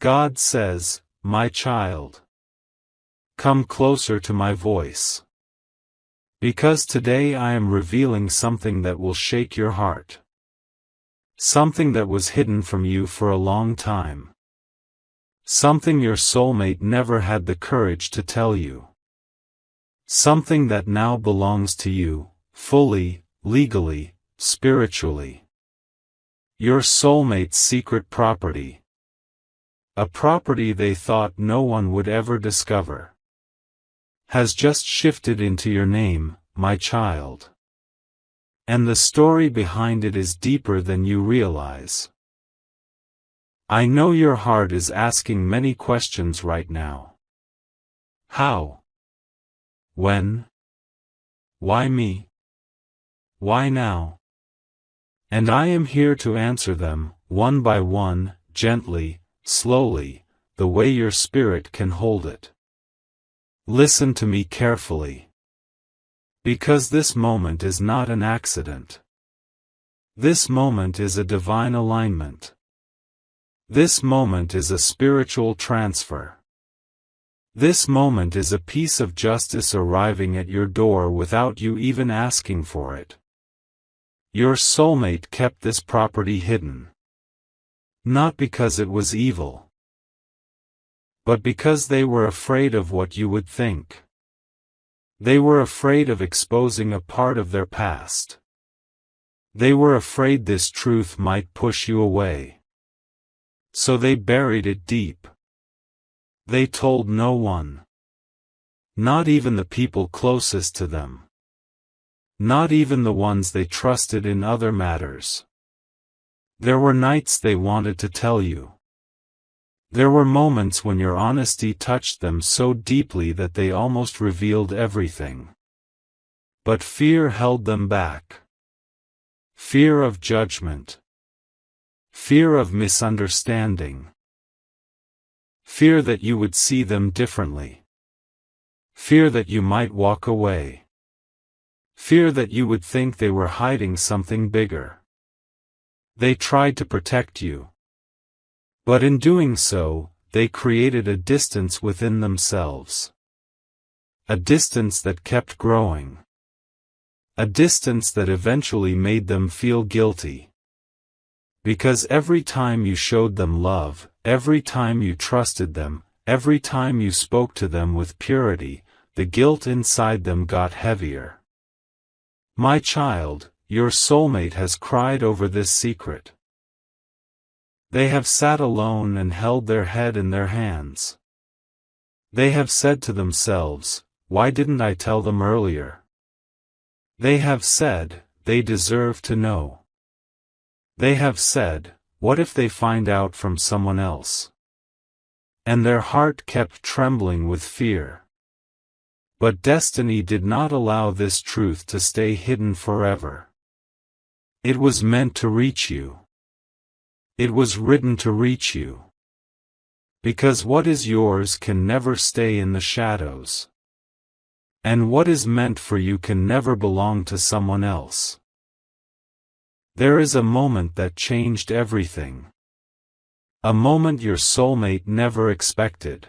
God says, my child, come closer to my voice. Because today I am revealing something that will shake your heart. Something that was hidden from you for a long time. Something your soulmate never had the courage to tell you. Something that now belongs to you, fully, legally, spiritually. Your soulmate's secret property. A property they thought no one would ever discover. Has just shifted into your name, my child. And the story behind it is deeper than you realize. I know your heart is asking many questions right now. How? When? Why me? Why now? And I am here to answer them, one by one, gently, slowly, the way your spirit can hold it. Listen to me carefully. Because this moment is not an accident. This moment is a divine alignment. This moment is a spiritual transfer. This moment is a piece of justice arriving at your door without you even asking for it. Your soulmate kept this property hidden. Not because it was evil, but because they were afraid of what you would think. They were afraid of exposing a part of their past. They were afraid this truth might push you away. So they buried it deep. They told no one. Not even the people closest to them. Not even the ones they trusted in other matters. There were nights they wanted to tell you. There were moments when your honesty touched them so deeply that they almost revealed everything. But fear held them back. Fear of judgment. Fear of misunderstanding. Fear that you would see them differently. Fear that you might walk away. Fear that you would think they were hiding something bigger. They tried to protect you. But in doing so, they created a distance within themselves. A distance that kept growing. A distance that eventually made them feel guilty. Because every time you showed them love, every time you trusted them, every time you spoke to them with purity, the guilt inside them got heavier. My child, your soulmate has cried over this secret. They have sat alone and held their head in their hands. They have said to themselves, why didn't I tell them earlier? They have said, they deserve to know. They have said, what if they find out from someone else? And their heart kept trembling with fear. But destiny did not allow this truth to stay hidden forever. It was meant to reach you. It was written to reach you. Because what is yours can never stay in the shadows. And what is meant for you can never belong to someone else. There is a moment that changed everything. A moment your soulmate never expected.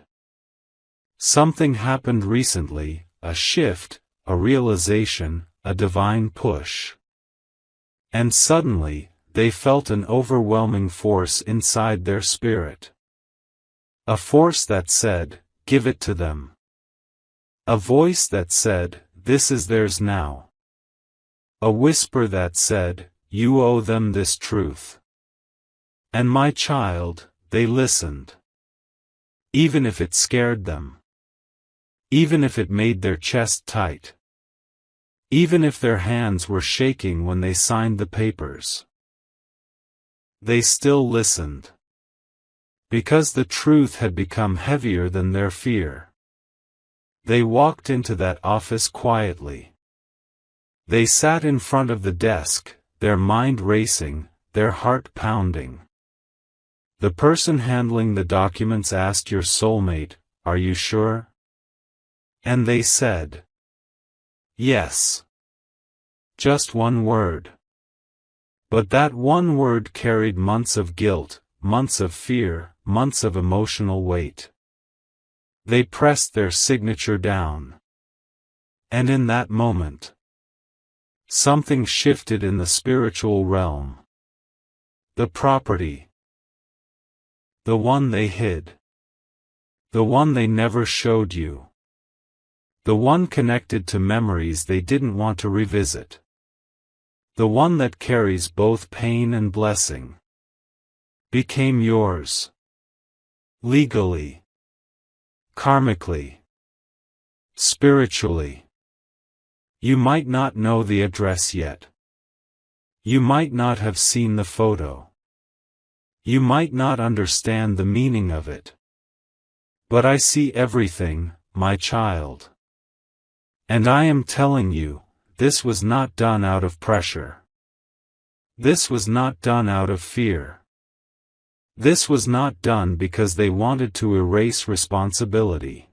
Something happened recently, a shift, a realization, a divine push. And suddenly, they felt an overwhelming force inside their spirit. A force that said, give it to them. A voice that said, this is theirs now. A whisper that said, you owe them this truth. And my child, they listened. Even if it scared them. Even if it made their chest tight. Even if their hands were shaking when they signed the papers. They still listened. Because the truth had become heavier than their fear. They walked into that office quietly. They sat in front of the desk, their mind racing, their heart pounding. The person handling the documents asked your soulmate, are you sure? And they said, yes. Just one word. But that one word carried months of guilt, months of fear, months of emotional weight. They pressed their signature down. And in that moment, something shifted in the spiritual realm. The property. The one they hid. The one they never showed you. The one connected to memories they didn't want to revisit. The one that carries both pain and blessing. Became yours. Legally. Karmically. Spiritually. You might not know the address yet. You might not have seen the photo. You might not understand the meaning of it. But I see everything, my child. And I am telling you, this was not done out of pressure. This was not done out of fear. This was not done because they wanted to erase responsibility.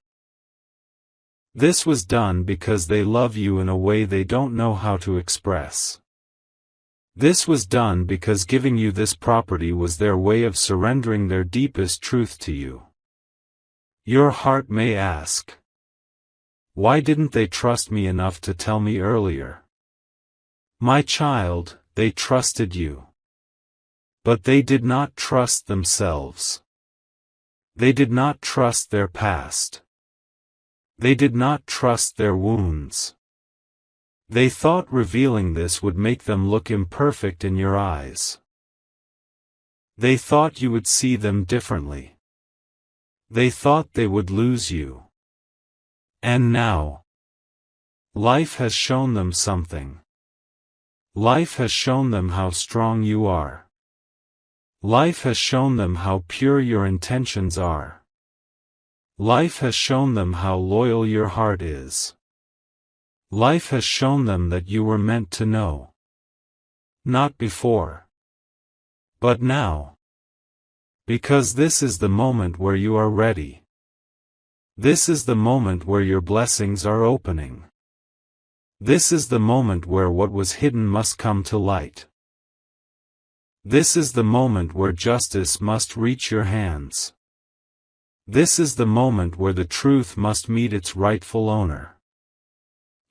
This was done because they love you in a way they don't know how to express. This was done because giving you this property was their way of surrendering their deepest truth to you. Your heart may ask, why didn't they trust me enough to tell me earlier? My child, they trusted you. But they did not trust themselves. They did not trust their past. They did not trust their wounds. They thought revealing this would make them look imperfect in your eyes. They thought you would see them differently. They thought they would lose you. And now, life has shown them something. Life has shown them how strong you are. Life has shown them how pure your intentions are. Life has shown them how loyal your heart is. Life has shown them that you were meant to know. Not before. But now. Because this is the moment where you are ready. This is the moment where your blessings are opening. This is the moment where what was hidden must come to light. This is the moment where justice must reach your hands. This is the moment where the truth must meet its rightful owner.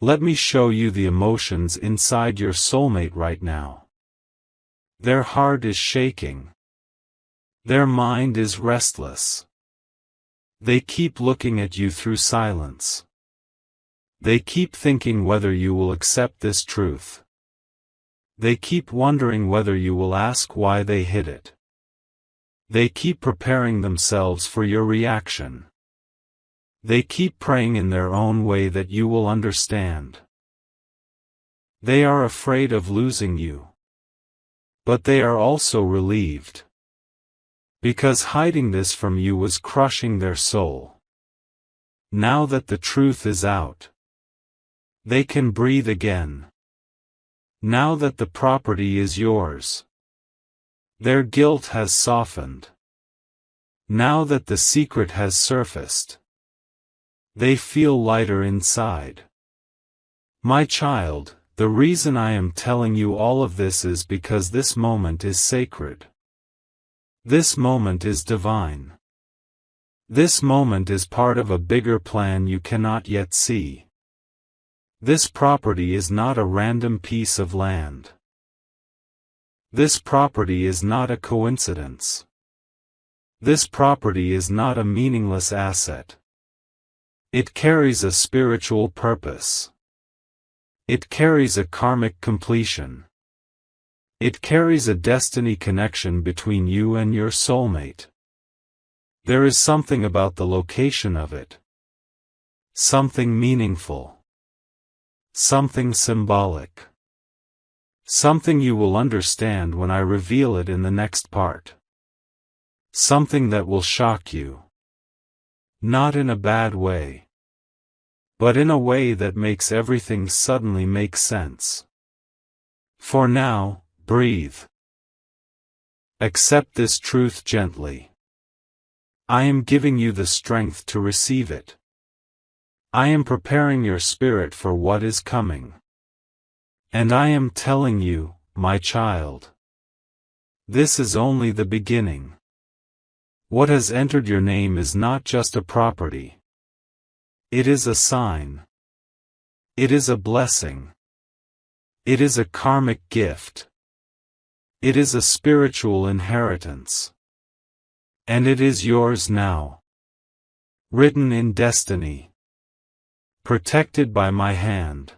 Let me show you the emotions inside your soulmate right now. Their heart is shaking. Their mind is restless. They keep looking at you through silence. They keep thinking whether you will accept this truth. They keep wondering whether you will ask why they hid it. They keep preparing themselves for your reaction. They keep praying in their own way that you will understand. They are afraid of losing you. But they are also relieved. Because hiding this from you was crushing their soul. Now that the truth is out, they can breathe again. Now that the property is yours, their guilt has softened. Now that the secret has surfaced, they feel lighter inside. My child, the reason I am telling you all of this is because this moment is sacred. This moment is divine. This moment is part of a bigger plan you cannot yet see. This property is not a random piece of land. This property is not a coincidence. This property is not a meaningless asset. It carries a spiritual purpose. It carries a karmic completion. It carries a destiny connection between you and your soulmate. There is something about the location of it. Something meaningful. Something symbolic. Something you will understand when I reveal it in the next part. Something that will shock you. Not in a bad way. But in a way that makes everything suddenly make sense. For now, breathe. Accept this truth gently. I am giving you the strength to receive it. I am preparing your spirit for what is coming. And I am telling you, my child, this is only the beginning. What has entered your name is not just a property. It is a sign. It is a blessing. It is a karmic gift. It is a spiritual inheritance. And it is yours now. Written in destiny. Protected by my hand.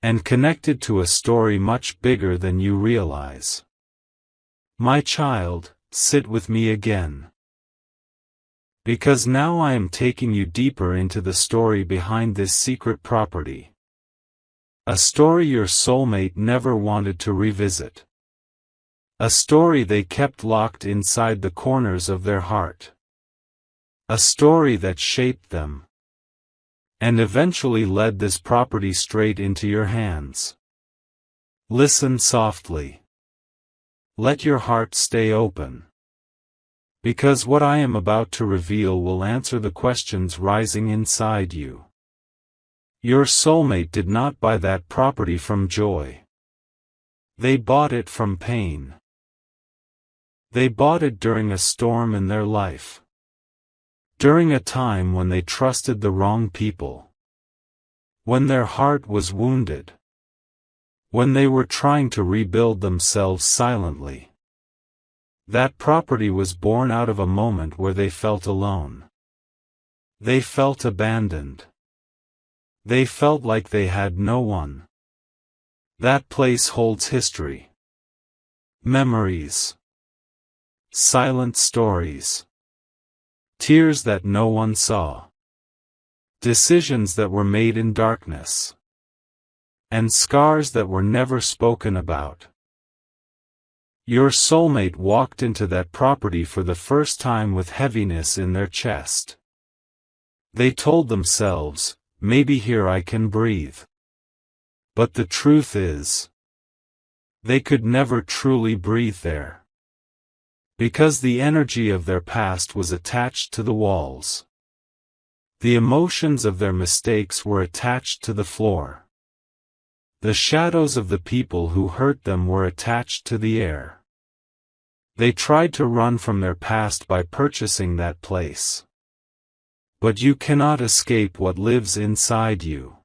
And connected to a story much bigger than you realize. My child, sit with me again. Because now I am taking you deeper into the story behind this secret property. A story your soulmate never wanted to revisit. A story they kept locked inside the corners of their heart. A story that shaped them. And eventually led this property straight into your hands. Listen softly. Let your heart stay open. Because what I am about to reveal will answer the questions rising inside you. Your soulmate did not buy that property from joy. They bought it from pain. They bought it during a storm in their life. During a time when they trusted the wrong people. When their heart was wounded. When they were trying to rebuild themselves silently. That property was born out of a moment where they felt alone. They felt abandoned. They felt like they had no one. That place holds history. Memories. Silent stories. Tears that no one saw. Decisions that were made in darkness. And scars that were never spoken about. Your soulmate walked into that property for the first time with heaviness in their chest. They told themselves, maybe here I can breathe. But the truth is, they could never truly breathe there. Because the energy of their past was attached to the walls. The emotions of their mistakes were attached to the floor. The shadows of the people who hurt them were attached to the air. They tried to run from their past by purchasing that place. But you cannot escape what lives inside you.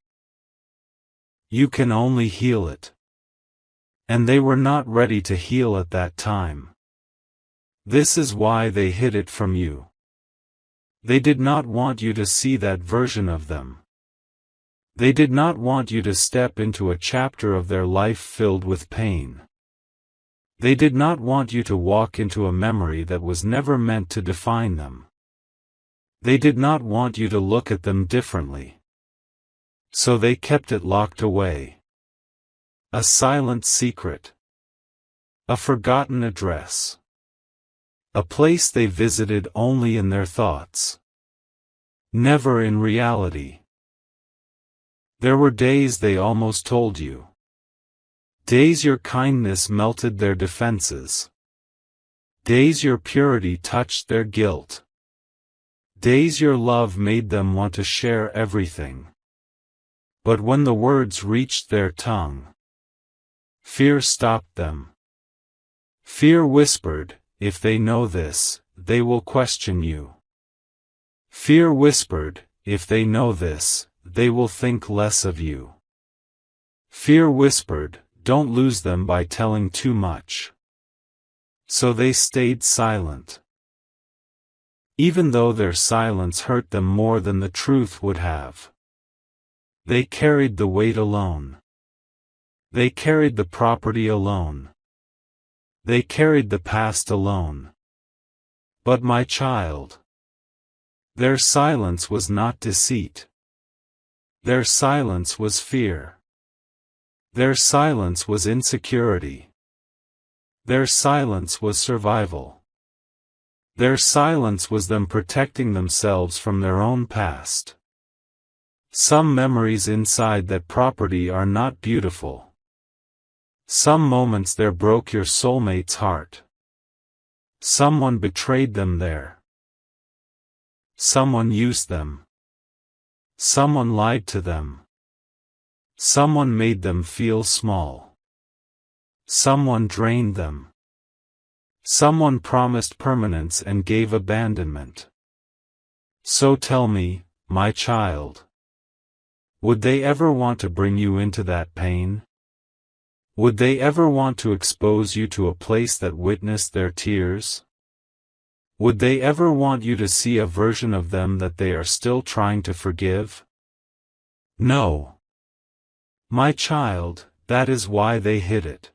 You can only heal it. And they were not ready to heal at that time. This is why they hid it from you. They did not want you to see that version of them. They did not want you to step into a chapter of their life filled with pain. They did not want you to walk into a memory that was never meant to define them. They did not want you to look at them differently. So they kept it locked away. A silent secret. A forgotten address. A place they visited only in their thoughts. Never in reality. There were days they almost told you. Days your kindness melted their defenses. Days your purity touched their guilt. Days your love made them want to share everything. But when the words reached their tongue, fear stopped them. Fear whispered, if they know this, they will question you. Fear whispered, if they know this, they will think less of you. Fear whispered, don't lose them by telling too much. So they stayed silent. Even though their silence hurt them more than the truth would have. They carried the weight alone. They carried the property alone. They carried the past alone. But my child, their silence was not deceit. Their silence was fear. Their silence was insecurity. Their silence was survival. Their silence was them protecting themselves from their own past. Some memories inside that property are not beautiful. Some moments there broke your soulmate's heart. Someone betrayed them there. Someone used them. Someone lied to them. Someone made them feel small. Someone drained them. Someone promised permanence and gave abandonment. So tell me, my child, would they ever want to bring you into that pain? Would they ever want to expose you to a place that witnessed their tears? Would they ever want you to see a version of them that they are still trying to forgive? No. My child, that is why they hid it.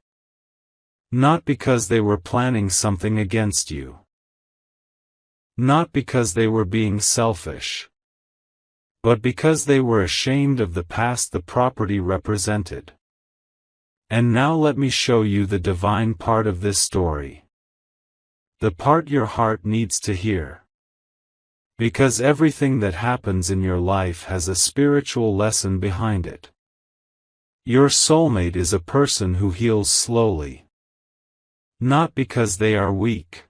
Not because they were planning something against you. Not because they were being selfish. But because they were ashamed of the past the property represented. And now let me show you the divine part of this story. The part your heart needs to hear. Because everything that happens in your life has a spiritual lesson behind it. Your soulmate is a person who heals slowly. Not because they are weak,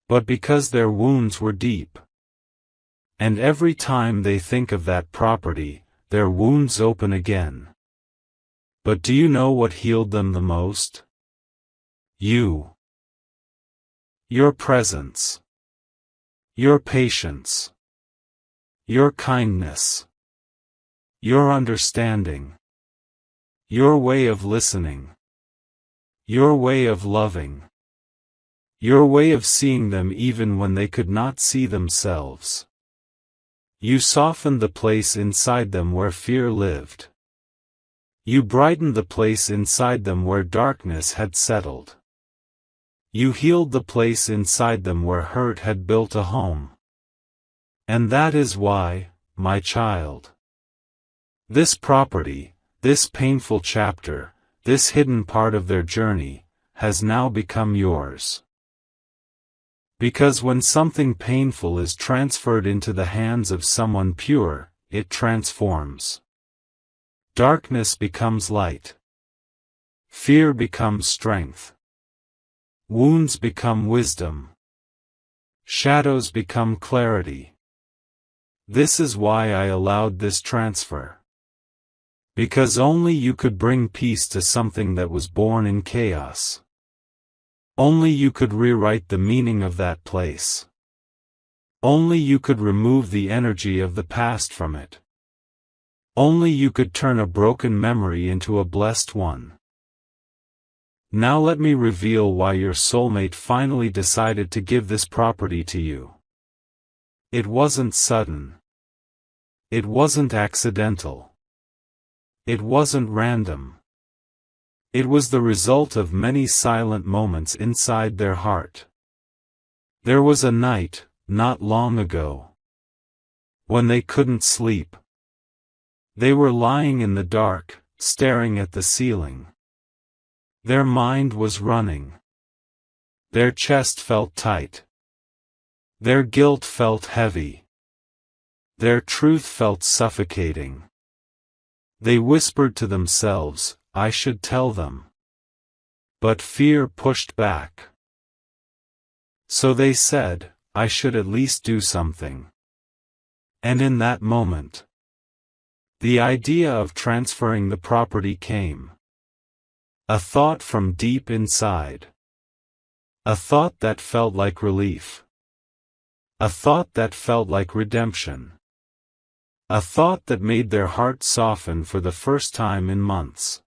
but because their wounds were deep. And every time they think of that property, their wounds open again. But do you know what healed them the most? You. Your presence. Your patience. Your kindness. Your understanding. Your way of listening. Your way of loving. Your way of seeing them even when they could not see themselves. You softened the place inside them where fear lived. You brightened the place inside them where darkness had settled. You healed the place inside them where hurt had built a home. And that is why, my child, this property, this painful chapter, this hidden part of their journey, has now become yours. Because when something painful is transferred into the hands of someone pure, it transforms. Darkness becomes light. Fear becomes strength. Wounds become wisdom. Shadows become clarity. This is why I allowed this transfer. Because only you could bring peace to something that was born in chaos. Only you could rewrite the meaning of that place. Only you could remove the energy of the past from it. Only you could turn a broken memory into a blessed one. Now let me reveal why your soulmate finally decided to give this property to you. It wasn't sudden. It wasn't accidental. It wasn't random. It was the result of many silent moments inside their heart. There was a night, not long ago, when they couldn't sleep. They were lying in the dark, staring at the ceiling. Their mind was running. Their chest felt tight. Their guilt felt heavy. Their truth felt suffocating. They whispered to themselves, I should tell them. But fear pushed back. So they said, I should at least do something. And in that moment, the idea of transferring the property came. A thought from deep inside. A thought that felt like relief. A thought that felt like redemption. A thought that made their heart soften for the first time in months.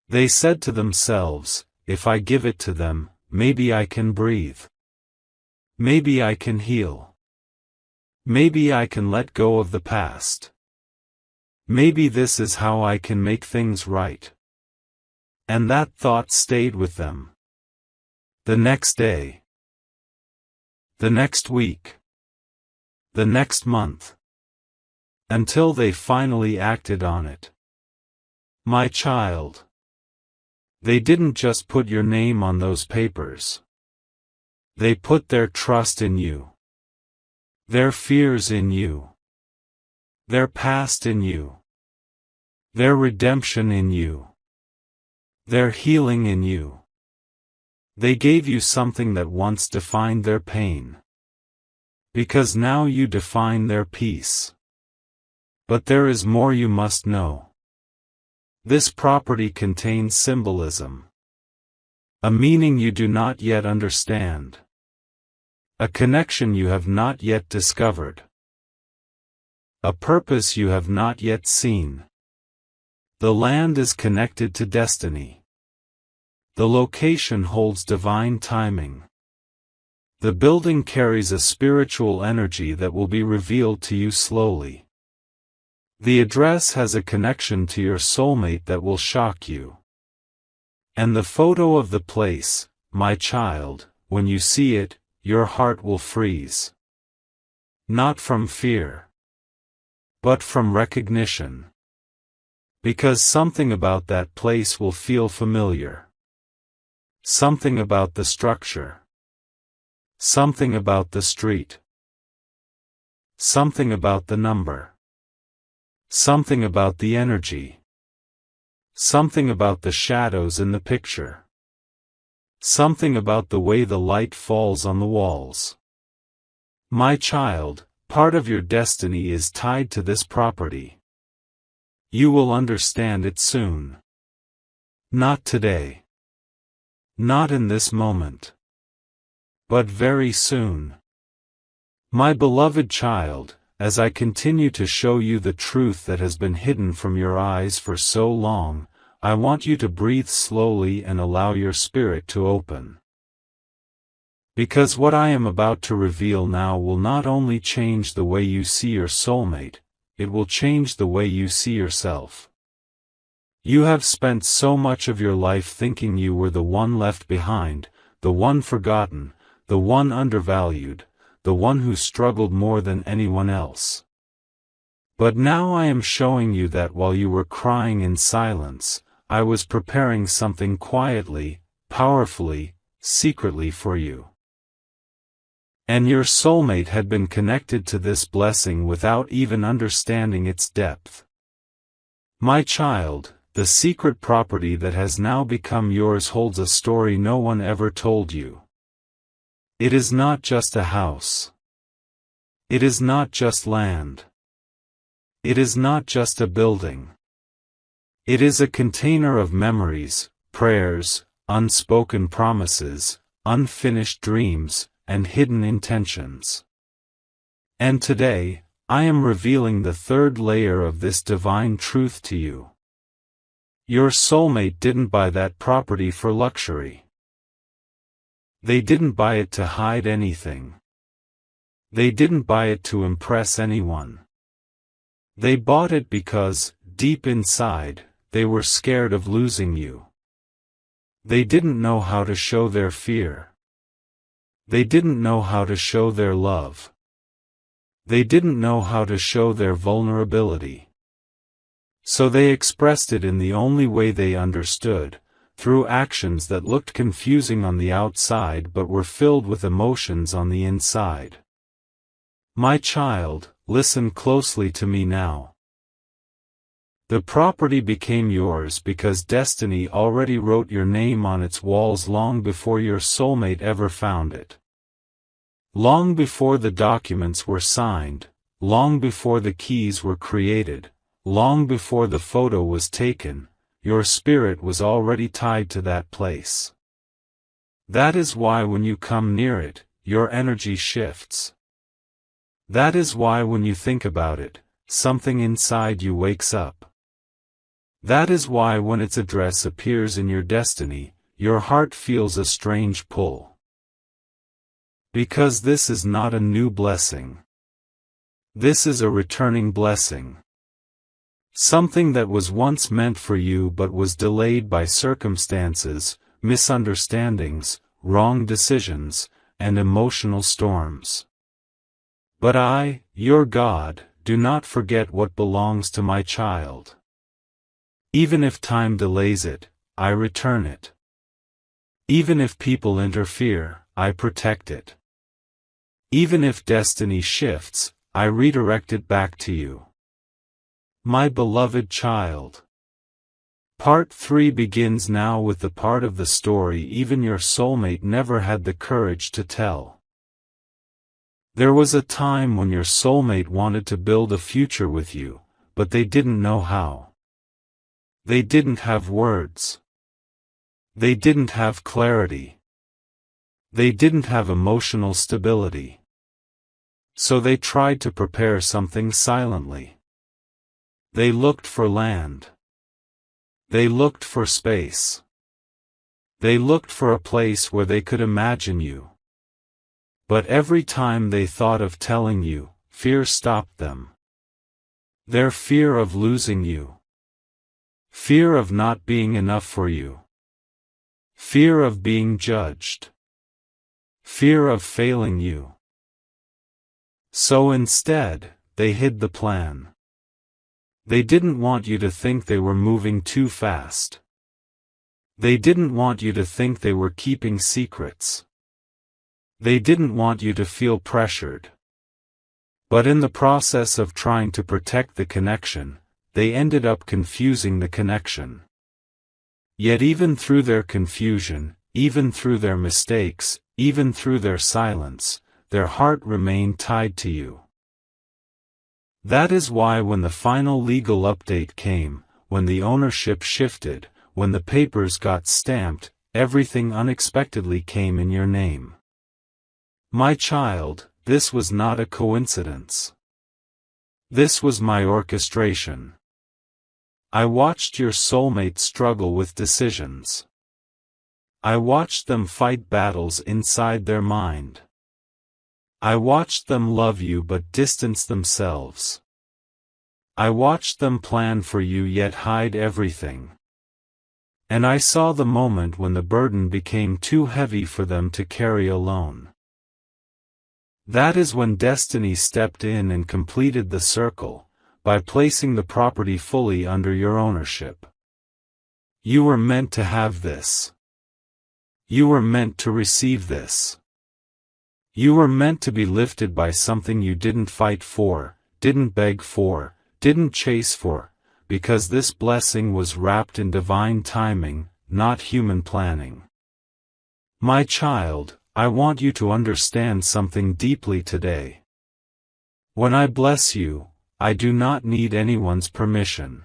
They said to themselves, if I give it to them, maybe I can breathe. Maybe I can heal. Maybe I can let go of the past. Maybe this is how I can make things right. And that thought stayed with them. The next day. The next week. The next month. Until they finally acted on it. My child. They didn't just put your name on those papers. They put their trust in you. Their fears in you. Their past in you. Their redemption in you. Their healing in you. They gave you something that once defined their pain. Because now you define their peace. But there is more you must know. This property contains symbolism. A meaning you do not yet understand. A connection you have not yet discovered. A purpose you have not yet seen. The land is connected to destiny. The location holds divine timing. The building carries a spiritual energy that will be revealed to you slowly. The address has a connection to your soulmate that will shock you. And the photo of the place, my child, when you see it, your heart will freeze. Not from fear, but from recognition. Because something about that place will feel familiar. Something about the structure. Something about the street. Something about the number. Something about the energy. Something about the shadows in the picture. Something about the way the light falls on the walls. My child, part of your destiny is tied to this property. You will understand it soon. Not today. Not in this moment. But very soon. My beloved child, as I continue to show you the truth that has been hidden from your eyes for so long, I want you to breathe slowly and allow your spirit to open. Because what I am about to reveal now will not only change the way you see your soulmate, it will change the way you see yourself. You have spent so much of your life thinking you were the one left behind, the one forgotten, the one undervalued, the one who struggled more than anyone else. But now I am showing you that while you were crying in silence, I was preparing something quietly, powerfully, secretly for you. And your soulmate had been connected to this blessing without even understanding its depth. My child, the secret property that has now become yours holds a story no one ever told you. It is not just a house. It is not just land. It is not just a building. It is a container of memories, prayers, unspoken promises, unfinished dreams, and hidden intentions. And today, I am revealing the third layer of this divine truth to you. Your soulmate didn't buy that property for luxury. They didn't buy it to hide anything. They didn't buy it to impress anyone. They bought it because, deep inside, they were scared of losing you. They didn't know how to show their fear. They didn't know how to show their love. They didn't know how to show their vulnerability. So they expressed it in the only way they understood, through actions that looked confusing on the outside but were filled with emotions on the inside. My child, listen closely to me now. The property became yours because destiny already wrote your name on its walls long before your soulmate ever found it. Long before the documents were signed, long before the keys were created, long before the photo was taken, your spirit was already tied to that place. That is why when you come near it, your energy shifts. That is why when you think about it, something inside you wakes up. That is why when its address appears in your destiny, your heart feels a strange pull. Because this is not a new blessing. This is a returning blessing. Something that was once meant for you but was delayed by circumstances, misunderstandings, wrong decisions, and emotional storms. But I, your God, do not forget what belongs to my child. Even if time delays it, I return it. Even if people interfere, I protect it. Even if destiny shifts, I redirect it back to you. My beloved child. Part 3 begins now with the part of the story even your soulmate never had the courage to tell. There was a time when your soulmate wanted to build a future with you, but they didn't know how. They didn't have words. They didn't have clarity. They didn't have emotional stability. So they tried to prepare something silently. They looked for land. They looked for space. They looked for a place where they could imagine you. But every time they thought of telling you, fear stopped them. Their fear of losing you. Fear of not being enough for you. Fear of being judged. Fear of failing you. So instead, they hid the plan. They didn't want you to think they were moving too fast. They didn't want you to think they were keeping secrets. They didn't want you to feel pressured. But in the process of trying to protect the connection, they ended up confusing the connection. Yet even through their confusion, even through their mistakes, even through their silence, their heart remained tied to you. That is why when the final legal update came, when the ownership shifted, when the papers got stamped, everything unexpectedly came in your name. My child, this was not a coincidence. This was my orchestration. I watched your soulmate struggle with decisions. I watched them fight battles inside their mind. I watched them love you but distance themselves. I watched them plan for you yet hide everything. And I saw the moment when the burden became too heavy for them to carry alone. That is when destiny stepped in and completed the circle, by placing the property fully under your ownership. You were meant to have this. You were meant to receive this. You were meant to be lifted by something you didn't fight for, didn't beg for, didn't chase for, because this blessing was wrapped in divine timing, not human planning. My child, I want you to understand something deeply today. When I bless you, I do not need anyone's permission.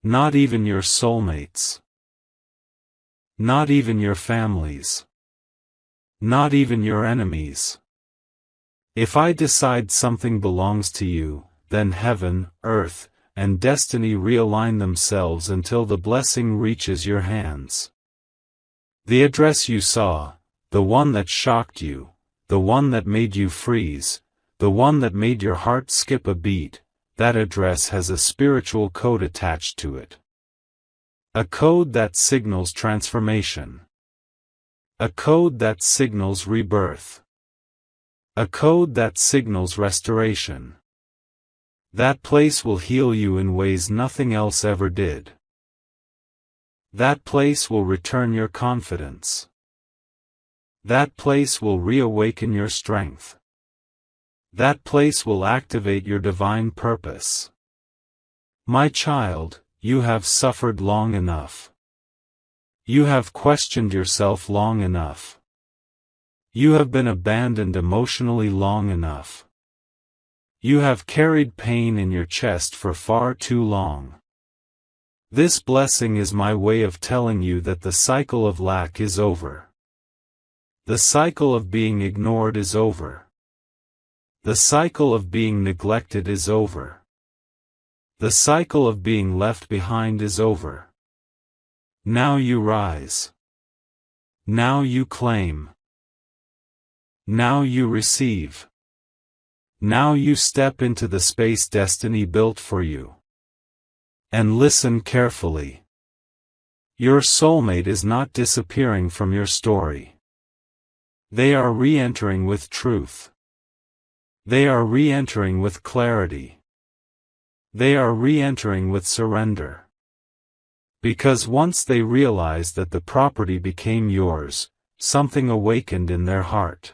Not even your soulmates. Not even your families. Not even your enemies. If I decide something belongs to you, then heaven, earth, and destiny realign themselves until the blessing reaches your hands. The address you saw, the one that shocked you, the one that made you freeze, the one that made your heart skip a beat, that address has a spiritual code attached to it. A code that signals transformation. A code that signals rebirth. A code that signals restoration. That place will heal you in ways nothing else ever did. That place will return your confidence. That place will reawaken your strength. That place will activate your divine purpose. My child, you have suffered long enough. You have questioned yourself long enough. You have been abandoned emotionally long enough. You have carried pain in your chest for far too long. This blessing is my way of telling you that the cycle of lack is over. The cycle of being ignored is over. The cycle of being neglected is over. The cycle of being left behind is over. Now you rise. Now you claim. Now you receive. Now you step into the space destiny built for you. And listen carefully. Your soulmate is not disappearing from your story. They are re-entering with truth. They are re-entering with clarity. They are re-entering with surrender. Because once they realized that the property became yours, something awakened in their heart.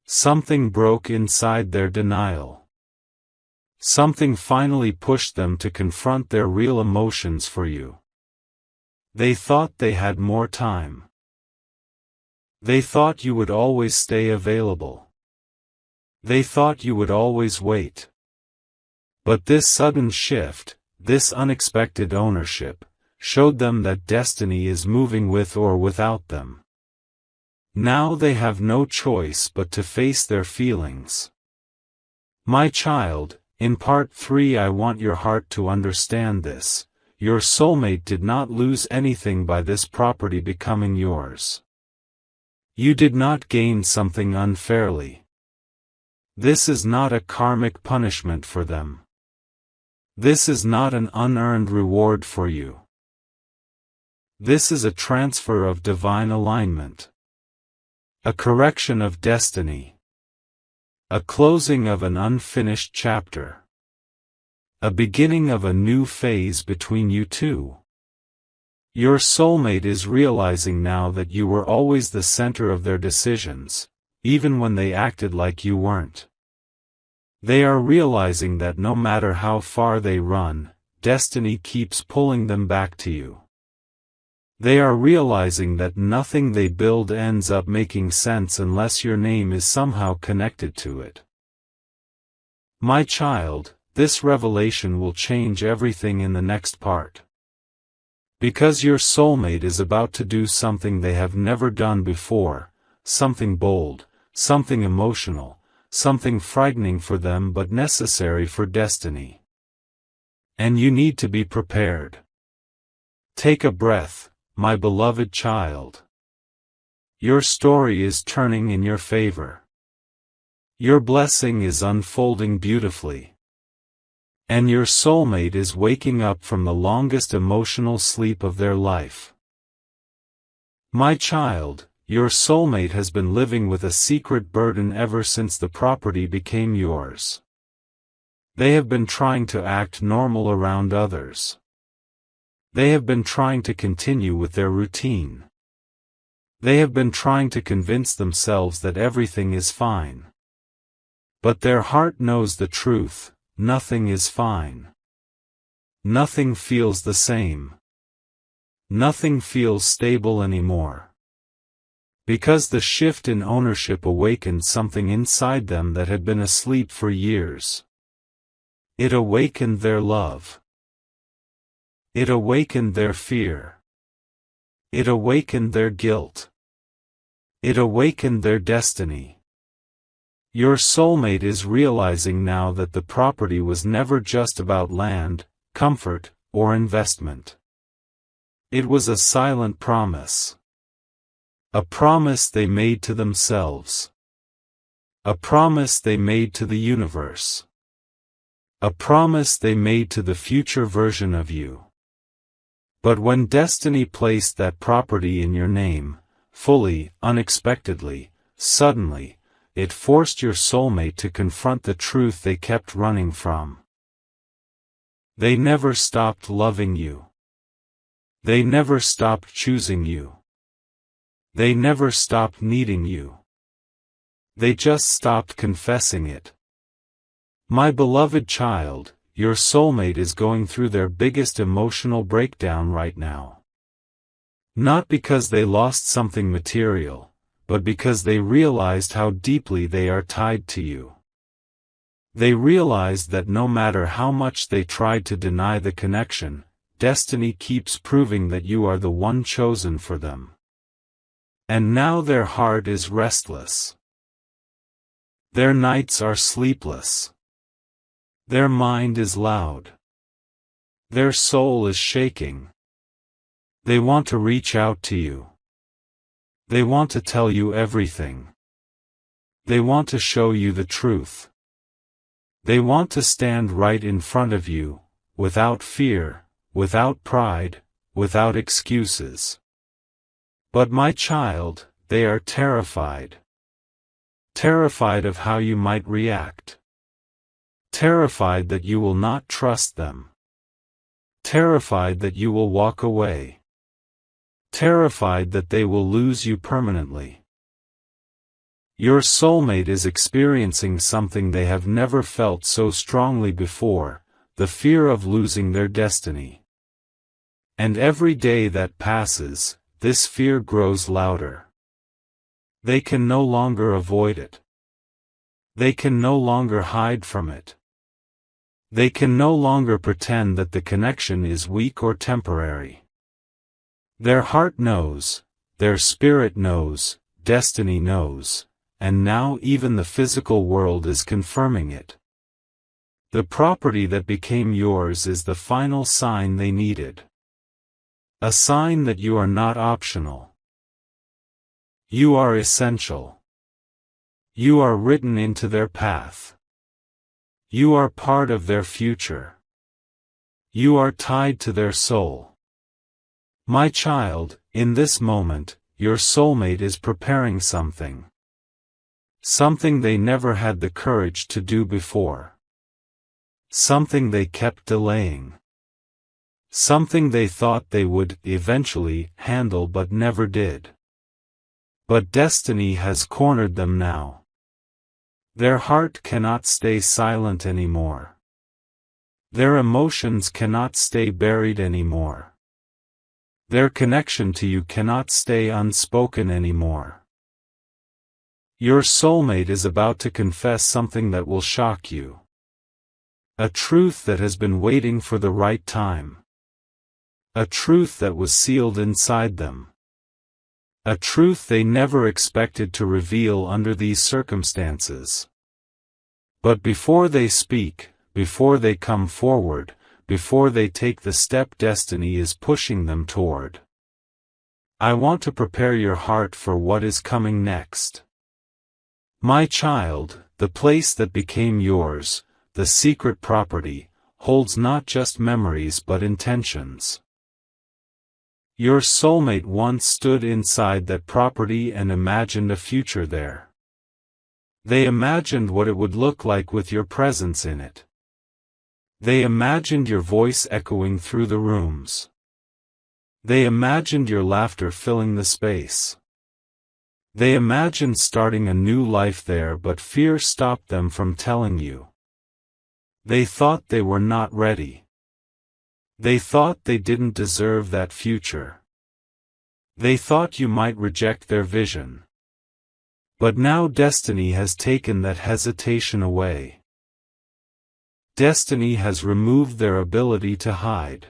Something broke inside their denial. Something finally pushed them to confront their real emotions for you. They thought they had more time. They thought you would always stay available. They thought you would always wait. But this sudden shift, this unexpected ownership, showed them that destiny is moving with or without them. Now they have no choice but to face their feelings. My child, in part 3 I want your heart to understand this. Your soulmate did not lose anything by this property becoming yours. You did not gain something unfairly. This is not a karmic punishment for them. This is not an unearned reward for you. This is a transfer of divine alignment. A correction of destiny. A closing of an unfinished chapter. A beginning of a new phase between you two. Your soulmate is realizing now that you were always the center of their decisions, even when they acted like you weren't. They are realizing that no matter how far they run, destiny keeps pulling them back to you. They are realizing that nothing they build ends up making sense unless your name is somehow connected to it. My child, this revelation will change everything in the next part. Because your soulmate is about to do something they have never done before, something bold, something emotional, something frightening for them but necessary for destiny. And you need to be prepared. Take a breath, my beloved child. Your story is turning in your favor. Your blessing is unfolding beautifully. And your soulmate is waking up from the longest emotional sleep of their life. My child, your soulmate has been living with a secret burden ever since the property became yours. They have been trying to act normal around others. They have been trying to continue with their routine. They have been trying to convince themselves that everything is fine. But their heart knows the truth, nothing is fine. Nothing feels the same. Nothing feels stable anymore. Because the shift in ownership awakened something inside them that had been asleep for years. It awakened their love. It awakened their fear. It awakened their guilt. It awakened their destiny. Your soulmate is realizing now that the property was never just about land, comfort, or investment. It was a silent promise. A promise they made to themselves. A promise they made to the universe. A promise they made to the future version of you. But when destiny placed that property in your name, fully, unexpectedly, suddenly, it forced your soulmate to confront the truth they kept running from. They never stopped loving you. They never stopped choosing you. They never stopped needing you. They just stopped confessing it. My beloved child, your soulmate is going through their biggest emotional breakdown right now. Not because they lost something material, but because they realized how deeply they are tied to you. They realized that no matter how much they tried to deny the connection, destiny keeps proving that you are the one chosen for them. And now their heart is restless. Their nights are sleepless. Their mind is loud. Their soul is shaking. They want to reach out to you. They want to tell you everything. They want to show you the truth. They want to stand right in front of you, without fear, without pride, without excuses. But my child, they are terrified. Terrified of how you might react. Terrified that you will not trust them. Terrified that you will walk away. Terrified that they will lose you permanently. Your soulmate is experiencing something they have never felt so strongly before, the fear of losing their destiny. And every day that passes, this fear grows louder. They can no longer avoid it. They can no longer hide from it. They can no longer pretend that the connection is weak or temporary. Their heart knows, their spirit knows, destiny knows, and now even the physical world is confirming it. The property that became yours is the final sign they needed. A sign that you are not optional. You are essential. You are written into their path. You are part of their future. You are tied to their soul. My child, in this moment, your soulmate is preparing something. Something they never had the courage to do before. Something they kept delaying. Something they thought they would eventually handle but never did. But destiny has cornered them now. Their heart cannot stay silent anymore. Their emotions cannot stay buried anymore. Their connection to you cannot stay unspoken anymore. Your soulmate is about to confess something that will shock you. A truth that has been waiting for the right time. A truth that was sealed inside them. A truth they never expected to reveal under these circumstances. But before they speak, before they come forward, before they take the step destiny is pushing them toward, I want to prepare your heart for what is coming next. My child, the place that became yours, the secret property, holds not just memories but intentions. Your soulmate once stood inside that property and imagined a future there. They imagined what it would look like with your presence in it. They imagined your voice echoing through the rooms. They imagined your laughter filling the space. They imagined starting a new life there, but fear stopped them from telling you. They thought they were not ready. They thought they didn't deserve that future. They thought you might reject their vision. But now destiny has taken that hesitation away. Destiny has removed their ability to hide.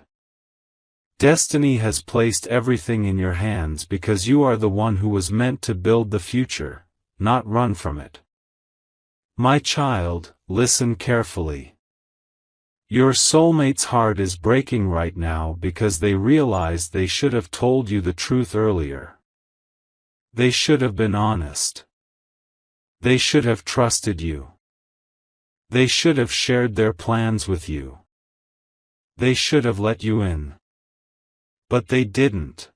Destiny has placed everything in your hands because you are the one who was meant to build the future, not run from it. My child, listen carefully. Your soulmate's heart is breaking right now because they realized they should have told you the truth earlier. They should have been honest. They should have trusted you. They should have shared their plans with you. They should have let you in. But they didn't.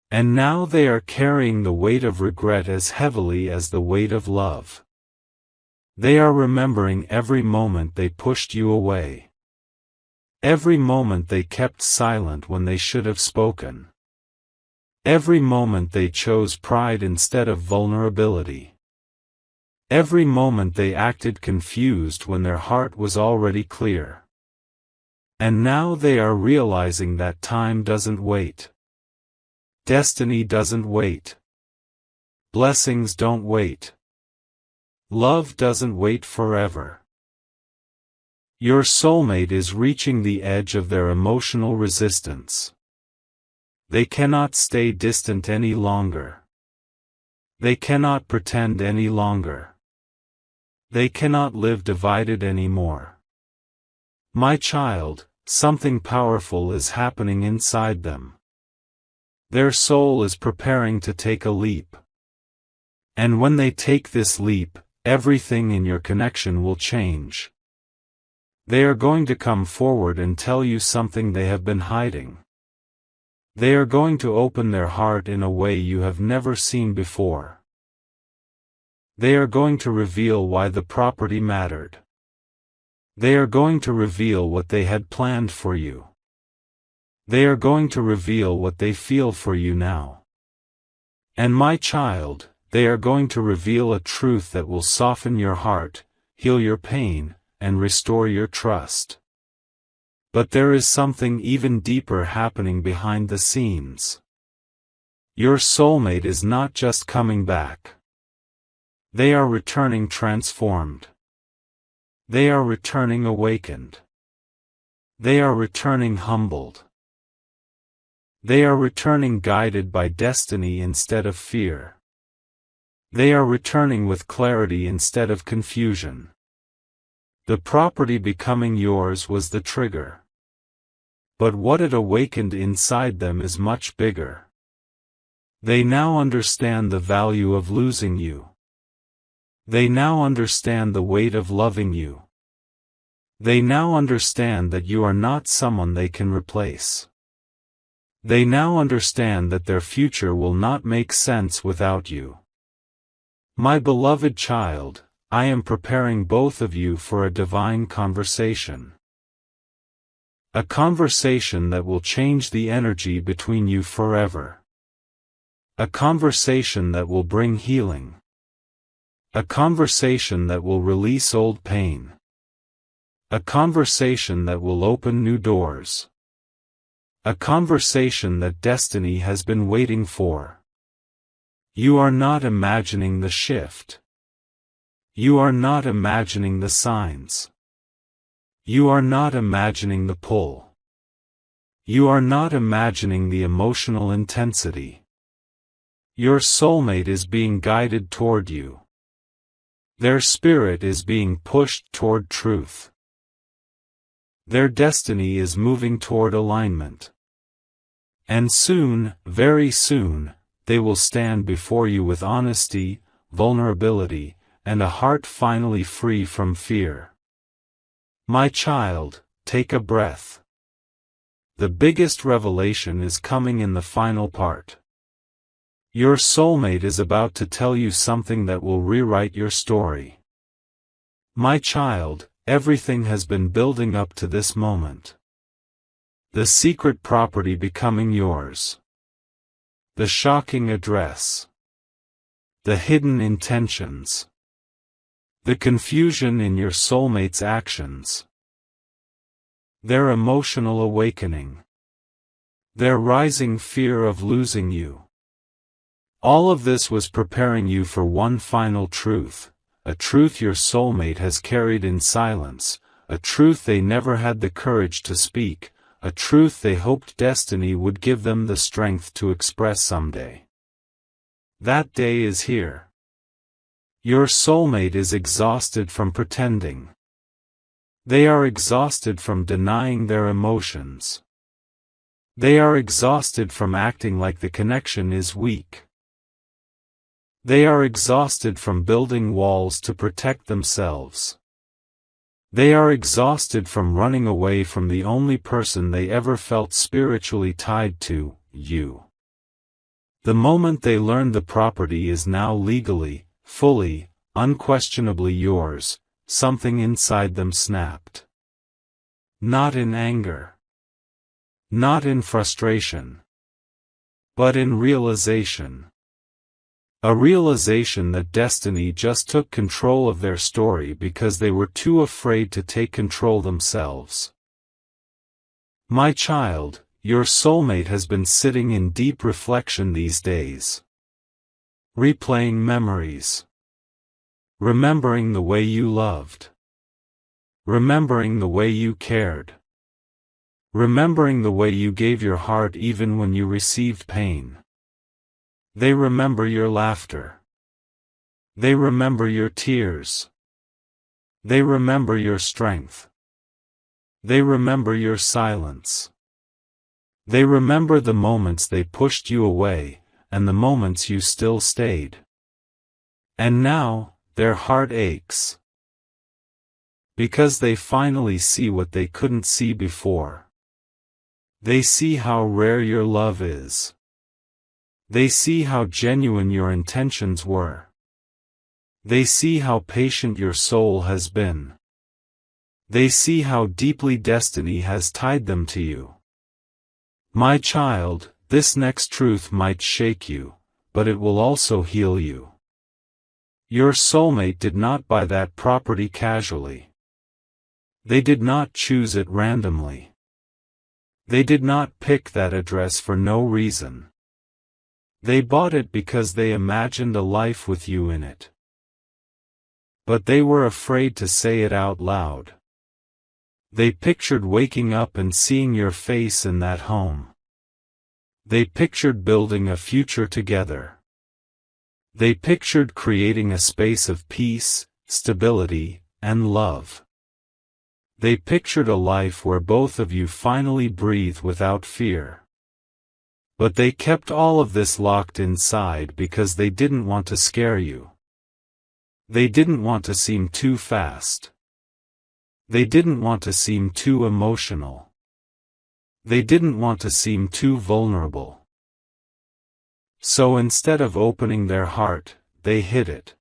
And now they are carrying the weight of regret as heavily as the weight of love. They are remembering every moment they pushed you away. Every moment they kept silent when they should have spoken. Every moment they chose pride instead of vulnerability. Every moment they acted confused when their heart was already clear. And now they are realizing that time doesn't wait. Destiny doesn't wait. Blessings don't wait. Love doesn't wait forever. Your soulmate is reaching the edge of their emotional resistance. They cannot stay distant any longer. They cannot pretend any longer. They cannot live divided anymore. My child, something powerful is happening inside them. Their soul is preparing to take a leap. And when they take this leap, everything in your connection will change. They are going to come forward and tell you something they have been hiding. They are going to open their heart in a way you have never seen before. They are going to reveal why the property mattered. They are going to reveal what they had planned for you. They are going to reveal what they feel for you now. And my child, they are going to reveal a truth that will soften your heart, heal your pain, and restore your trust. But there is something even deeper happening behind the scenes. Your soulmate is not just coming back. They are returning transformed. They are returning awakened. They are returning humbled. They are returning guided by destiny instead of fear. They are returning with clarity instead of confusion. The property becoming yours was the trigger. But what it awakened inside them is much bigger. They now understand the value of losing you. They now understand the weight of loving you. They now understand that you are not someone they can replace. They now understand that their future will not make sense without you. My beloved child, I am preparing both of you for a divine conversation. A conversation that will change the energy between you forever. A conversation that will bring healing. A conversation that will release old pain. A conversation that will open new doors. A conversation that destiny has been waiting for. You are not imagining the shift. You are not imagining the signs. You are not imagining the pull. You are not imagining the emotional intensity. Your soulmate is being guided toward you. Their spirit is being pushed toward truth. Their destiny is moving toward alignment. And soon, very soon, they will stand before you with honesty, vulnerability, and a heart finally free from fear. My child, take a breath. The biggest revelation is coming in the final part. Your soulmate is about to tell you something that will rewrite your story. My child, everything has been building up to this moment. The secret property becoming yours. The shocking address. The hidden intentions. The confusion in your soulmate's actions. Their emotional awakening. Their rising fear of losing you. All of this was preparing you for one final truth, a truth your soulmate has carried in silence, a truth they never had the courage to speak, a truth they hoped destiny would give them the strength to express someday. That day is here. Your soulmate is exhausted from pretending. They are exhausted from denying their emotions. They are exhausted from acting like the connection is weak. They are exhausted from building walls to protect themselves. They are exhausted from running away from the only person they ever felt spiritually tied to, you. The moment they learn the property is now legally, fully, unquestionably yours, something inside them snapped. Not in anger. Not in frustration. But in realization. A realization that destiny just took control of their story because they were too afraid to take control themselves. My child, your soulmate has been sitting in deep reflection these days. Replaying memories. Remembering the way you loved. Remembering the way you cared. Remembering the way you gave your heart even when you received pain. They remember your laughter. They remember your tears. They remember your strength. They remember your silence. They remember the moments they pushed you away, and the moments you still stayed. And now, their heart aches. Because they finally see what they couldn't see before. They see how rare your love is. They see how genuine your intentions were. They see how patient your soul has been. They see how deeply destiny has tied them to you. My child, this next truth might shake you, but it will also heal you. Your soulmate did not buy that property casually. They did not choose it randomly. They did not pick that address for no reason. They bought it because they imagined a life with you in it. But they were afraid to say it out loud. They pictured waking up and seeing your face in that home. They pictured building a future together. They pictured creating a space of peace, stability, and love. They pictured a life where both of you finally breathe without fear. But they kept all of this locked inside because they didn't want to scare you. They didn't want to seem too fast. They didn't want to seem too emotional. They didn't want to seem too vulnerable. So instead of opening their heart, they hid it.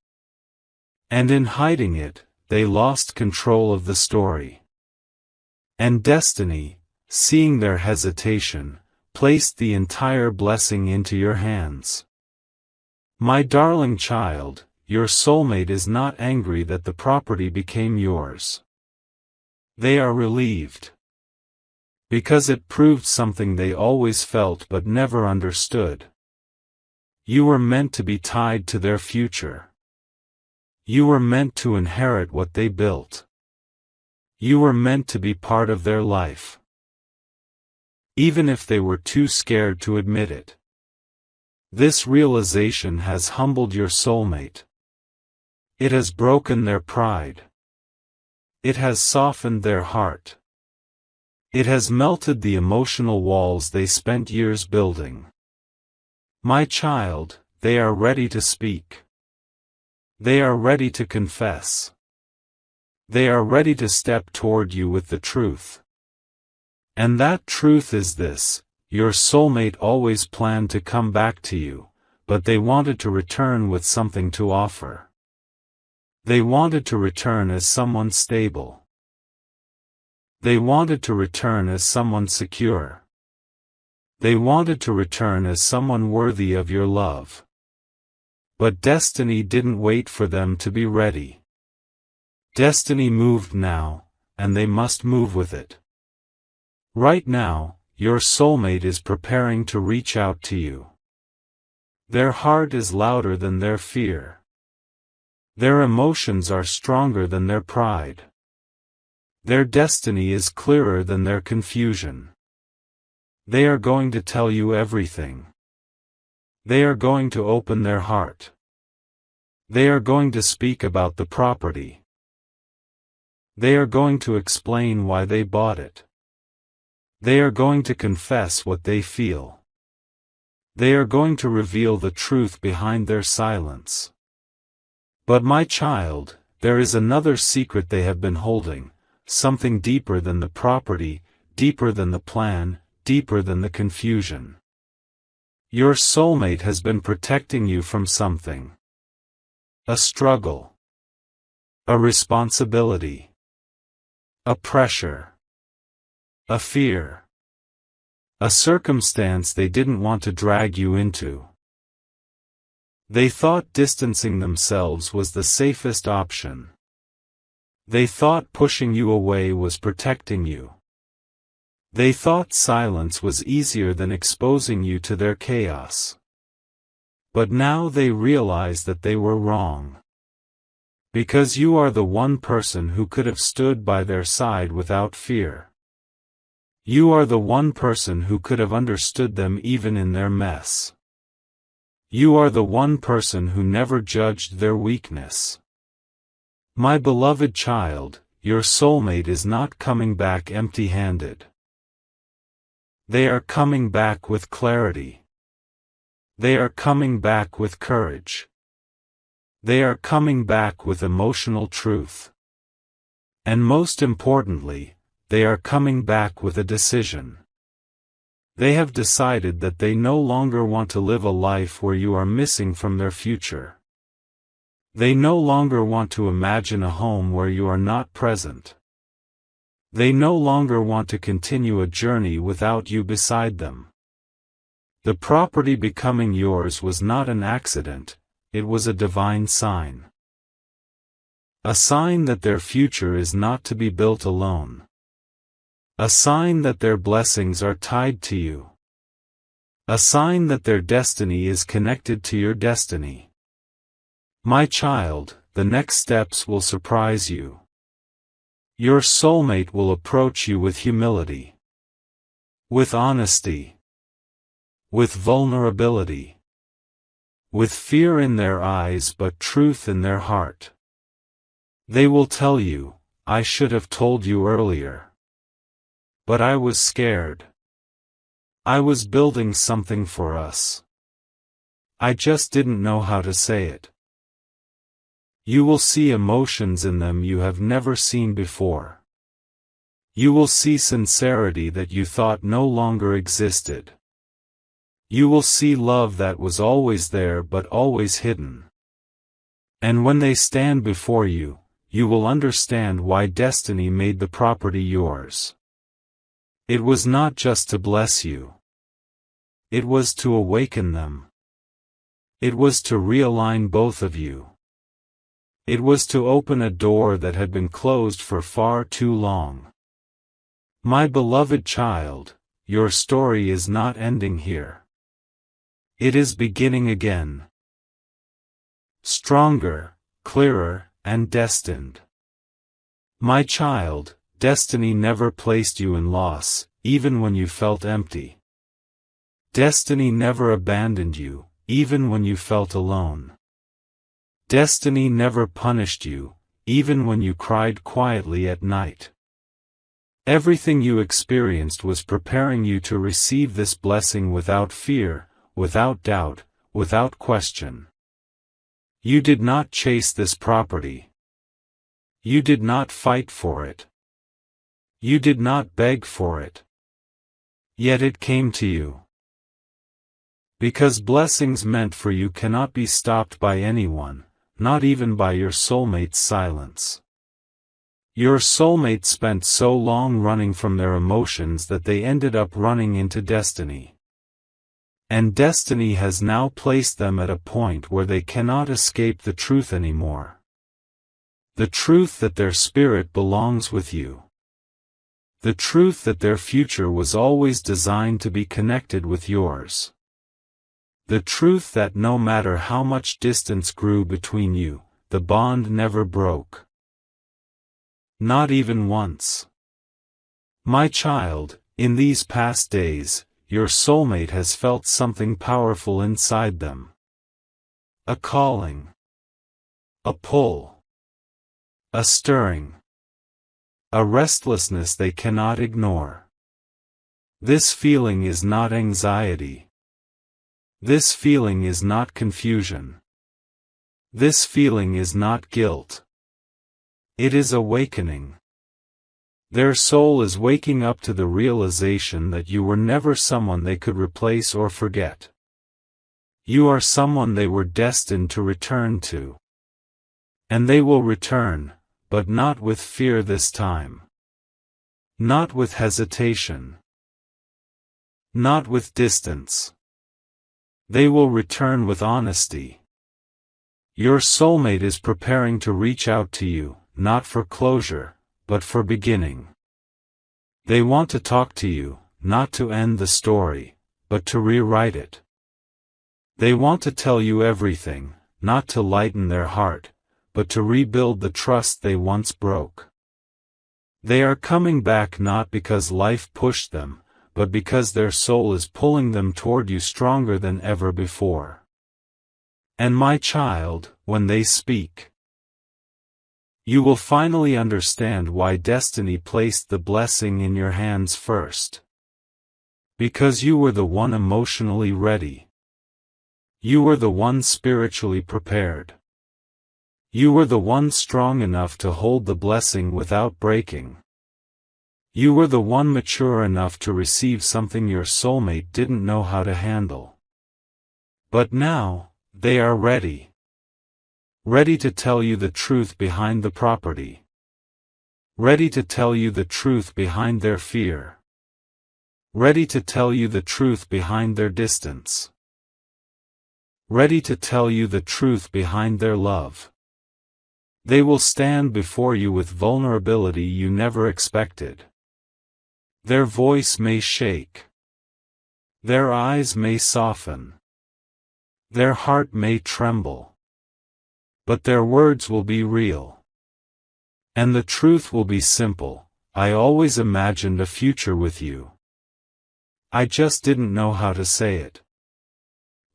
And in hiding it, they lost control of the story. And destiny, seeing their hesitation, placed the entire blessing into your hands. My darling child, your soulmate is not angry that the property became yours. They are relieved. Because it proved something they always felt but never understood. You were meant to be tied to their future. You were meant to inherit what they built. You were meant to be part of their life. Even if they were too scared to admit it. This realization has humbled your soulmate. It has broken their pride. It has softened their heart. It has melted the emotional walls they spent years building. My child, they are ready to speak. They are ready to confess. They are ready to step toward you with the truth. And that truth is this: your soulmate always planned to come back to you, but they wanted to return with something to offer. They wanted to return as someone stable. They wanted to return as someone secure. They wanted to return as someone worthy of your love. But destiny didn't wait for them to be ready. Destiny moved now, and they must move with it. Right now, your soulmate is preparing to reach out to you. Their heart is louder than their fear. Their emotions are stronger than their pride. Their destiny is clearer than their confusion. They are going to tell you everything. They are going to open their heart. They are going to speak about the property. They are going to explain why they bought it. They are going to confess what they feel. They are going to reveal the truth behind their silence. But my child, there is another secret they have been holding, something deeper than the property, deeper than the plan, deeper than the confusion. Your soulmate has been protecting you from something. A struggle. A responsibility. A pressure. A fear. A circumstance they didn't want to drag you into. They thought distancing themselves was the safest option. They thought pushing you away was protecting you. They thought silence was easier than exposing you to their chaos. But now they realize that they were wrong. Because you are the one person who could have stood by their side without fear. You are the one person who could have understood them even in their mess. You are the one person who never judged their weakness. My beloved child, your soulmate is not coming back empty-handed. They are coming back with clarity. They are coming back with courage. They are coming back with emotional truth. And most importantly, they are coming back with a decision. They have decided that they no longer want to live a life where you are missing from their future. They no longer want to imagine a home where you are not present. They no longer want to continue a journey without you beside them. The property becoming yours was not an accident, it was a divine sign. A sign that their future is not to be built alone. A sign that their blessings are tied to you. A sign that their destiny is connected to your destiny. My child, the next steps will surprise you. Your soulmate will approach you with humility. With honesty. with vulnerability, with fear in their eyes but truth in their heart. They will tell you, "I should have told you earlier. But I was scared. I was building something for us. I just didn't know how to say it." You will see emotions in them you have never seen before. You will see sincerity that you thought no longer existed. You will see love that was always there but always hidden. And when they stand before you, you will understand why destiny made the property yours. It was not just to bless you. It was to awaken them. It was to realign both of you. It was to open a door that had been closed for far too long. My beloved child, your story is not ending here. It is beginning again. Stronger, clearer, and destined. My child, destiny never placed you in loss, even when you felt empty. Destiny never abandoned you, even when you felt alone. Destiny never punished you, even when you cried quietly at night. Everything you experienced was preparing you to receive this blessing without fear, without doubt, without question. You did not chase this property. You did not fight for it. You did not beg for it. Yet it came to you. Because blessings meant for you cannot be stopped by anyone, not even by your soulmate's silence. Your soulmate spent so long running from their emotions that they ended up running into destiny. And destiny has now placed them at a point where they cannot escape the truth anymore. The truth that their spirit belongs with you. The truth that their future was always designed to be connected with yours. The truth that no matter how much distance grew between you, the bond never broke. Not even once. My child, in these past days, your soulmate has felt something powerful inside them. A calling. A pull. A stirring. A restlessness they cannot ignore. This feeling is not anxiety. This feeling is not confusion. This feeling is not guilt. It is awakening. Their soul is waking up to the realization that you were never someone they could replace or forget. You are someone they were destined to return to. And they will return, but not with fear this time. Not with hesitation. Not with distance. They will return with honesty. Your soulmate is preparing to reach out to you, not for closure, but for beginning. They want to talk to you, not to end the story, but to rewrite it. They want to tell you everything, not to lighten their heart, but to rebuild the trust they once broke. They are coming back not because life pushed them, but because their soul is pulling them toward you stronger than ever before. And my child, when they speak, you will finally understand why destiny placed the blessing in your hands first. Because you were the one emotionally ready. You were the one spiritually prepared. You were the one strong enough to hold the blessing without breaking. You were the one mature enough to receive something your soulmate didn't know how to handle. But now, they are ready. Ready to tell you the truth behind the property. Ready to tell you the truth behind their fear. Ready to tell you the truth behind their distance. Ready to tell you the truth behind their love. They will stand before you with vulnerability you never expected. Their voice may shake. Their eyes may soften. Their heart may tremble. But their words will be real. And the truth will be simple. I always imagined a future with you. I just didn't know how to say it.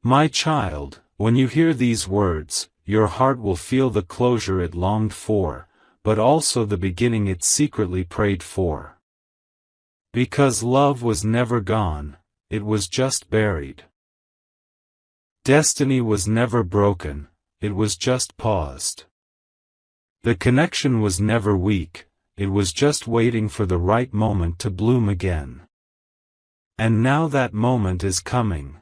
My child, when you hear these words, your heart will feel the closure it longed for, but also the beginning it secretly prayed for. Because love was never gone, it was just buried. Destiny was never broken, it was just paused. The connection was never weak, it was just waiting for the right moment to bloom again. And now that moment is coming.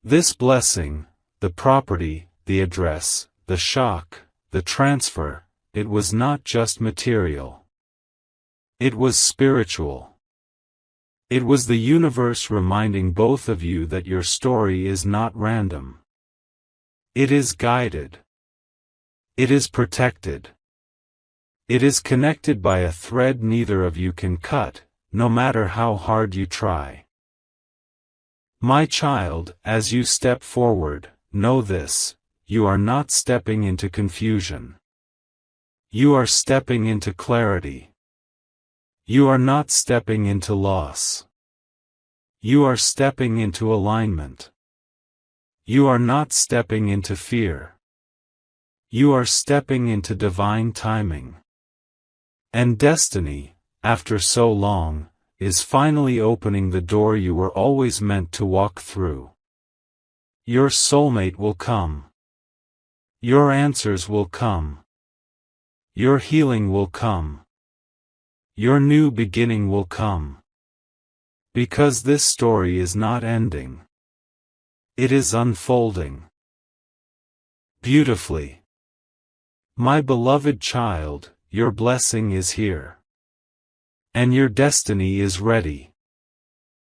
This blessing, the property, the address, the shock, the transfer, it was not just material. It was spiritual. It was the universe reminding both of you that your story is not random. It is guided. It is protected. It is connected by a thread neither of you can cut, no matter how hard you try. My child, as you step forward, know this: you are not stepping into confusion. You are stepping into clarity. You are not stepping into loss. You are stepping into alignment. You are not stepping into fear. You are stepping into divine timing. And destiny, after so long, is finally opening the door you were always meant to walk through. Your soulmate will come. Your answers will come. Your healing will come. Your new beginning will come. Because this story is not ending. It is unfolding. Beautifully. My beloved child, your blessing is here. And your destiny is ready.